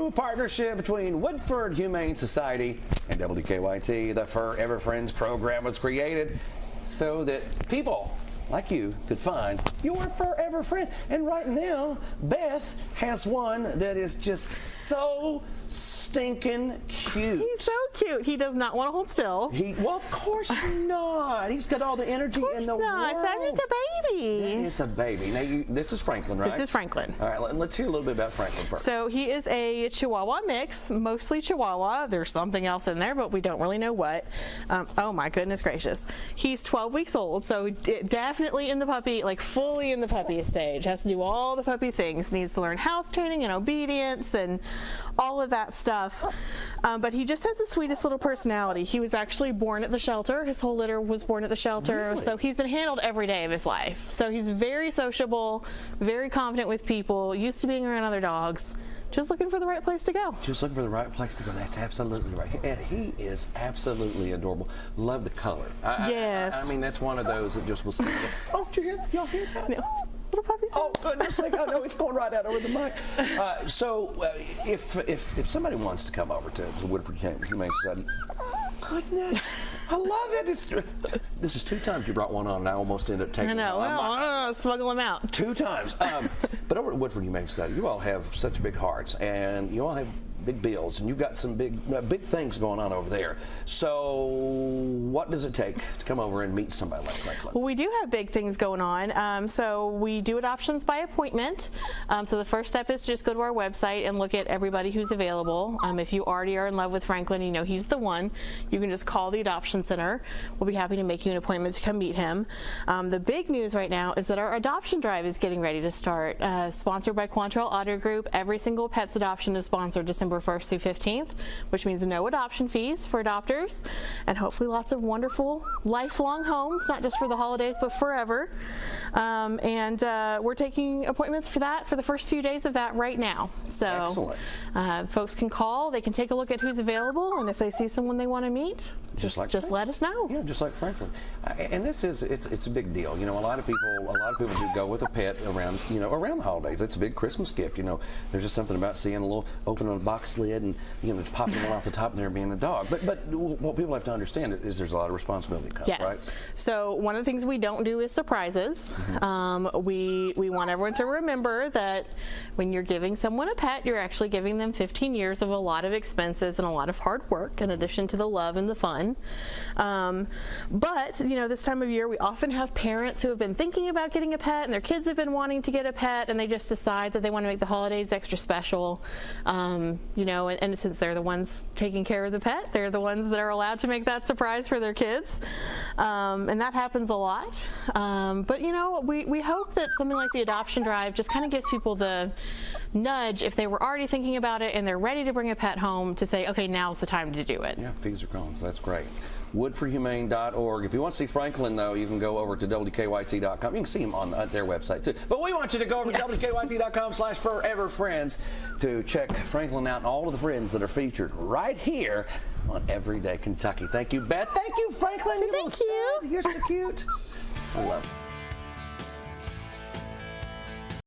Through a partnership between Woodford Humane Society and WKYT, the FurEver Friends program was created so that people like you could find your FurEver friend. And right now, Beth has one that is just so stinking cute. He's so cute. He does not want to hold still. Well, of course not. He's got all the energy in the world. I'm just a baby. That is a baby. Now, this is Franklin, right? This is Franklin. All right, let's hear a little bit about Franklin first. So he is a Chihuahua mix, mostly Chihuahua. There's something else in there, but we don't really know what. Oh my goodness gracious. He's 12 weeks old, so definitely in the puppy, like fully in the puppy stage. Has to do all the puppy things. Needs to learn house training and obedience and all of that stuff. But he just has the sweetest little personality. He was actually born at the shelter. His whole litter was born at the shelter. Really? So he's been handled every day of his life. So he's very sociable, very confident with people, used to being around other dogs. Just looking for the right place to go. Just looking for the right place to go. That's absolutely right. And he is absolutely adorable. Love the color. Yes. I mean, that's one of those that just will stand there. Oh, did you hear that? Y'all hear that? No. Little puppy Oh, goodness sake. I know it's going right out over the mic. If somebody wants to come over to the Woodford Humane Society, goodness, I love it. This is 2 times you brought one on, and I almost ended up taking I know. Well, smuggle them out. 2 times. But over at Woodford Humane Society, you all have such big hearts, and you all have big bills, and you've got some big things going on over there. So what does it take to come over and meet somebody like Franklin? Well, we do have big things going on. So we do adoptions by appointment. So the first step is to just go to our website and look at everybody who's available. If you already are in love with Franklin, you know he's the one, you can just call the adoption center. We'll be happy to make you an appointment to come meet him. The big news right now is that our adoption drive is getting ready to start. Sponsored by Quantrell Auto Group. Every single pet's adoption is sponsored December 1st through 15th, which means no adoption fees for adopters, and hopefully lots of wonderful lifelong homes, not just for the holidays, but forever. We're taking appointments for that for the first few days of that right now. So folks can call, they can take a look at who's available, and if they see someone they want to meet, just let us know. Yeah, just like Franklin. And this is it's a big deal. You know, a lot of people do go with a pet around the holidays. It's a big Christmas gift. You know, there's just something about seeing a little open on a box lid and just popping one off the top and there being a dog. But what people have to understand is there's a lot of responsibility that comes, yes. Right? So one of the things we don't do is surprises. We want everyone to remember that when you're giving someone a pet, you're actually giving them 15 years of a lot of expenses and a lot of hard work in addition to the love and the fun. But this time of year we often have parents who have been thinking about getting a pet and their kids have been wanting to get a pet, and they just decide that they want to make the holidays extra special. And since they're the ones taking care of the pet, they're the ones that are allowed to make that surprise for their kids. And that happens a lot. But we hope that something like the adoption drive just kind of gives people the nudge if they were already thinking about it and they're ready to bring a pet home to say, okay, now's the time to do it. Yeah, fees are gone, so that's great. woodfordhumane.org. If you want to see Franklin, though, you can go over to WKYT.com. You can see him on their website, too. But we want you to go over to WKYT.com/FurEverFriends to check Franklin out and all of the friends that are featured right here on Everyday Kentucky. Thank you, Beth. Thank you, Franklin. Thank you. You're so cute. I love it.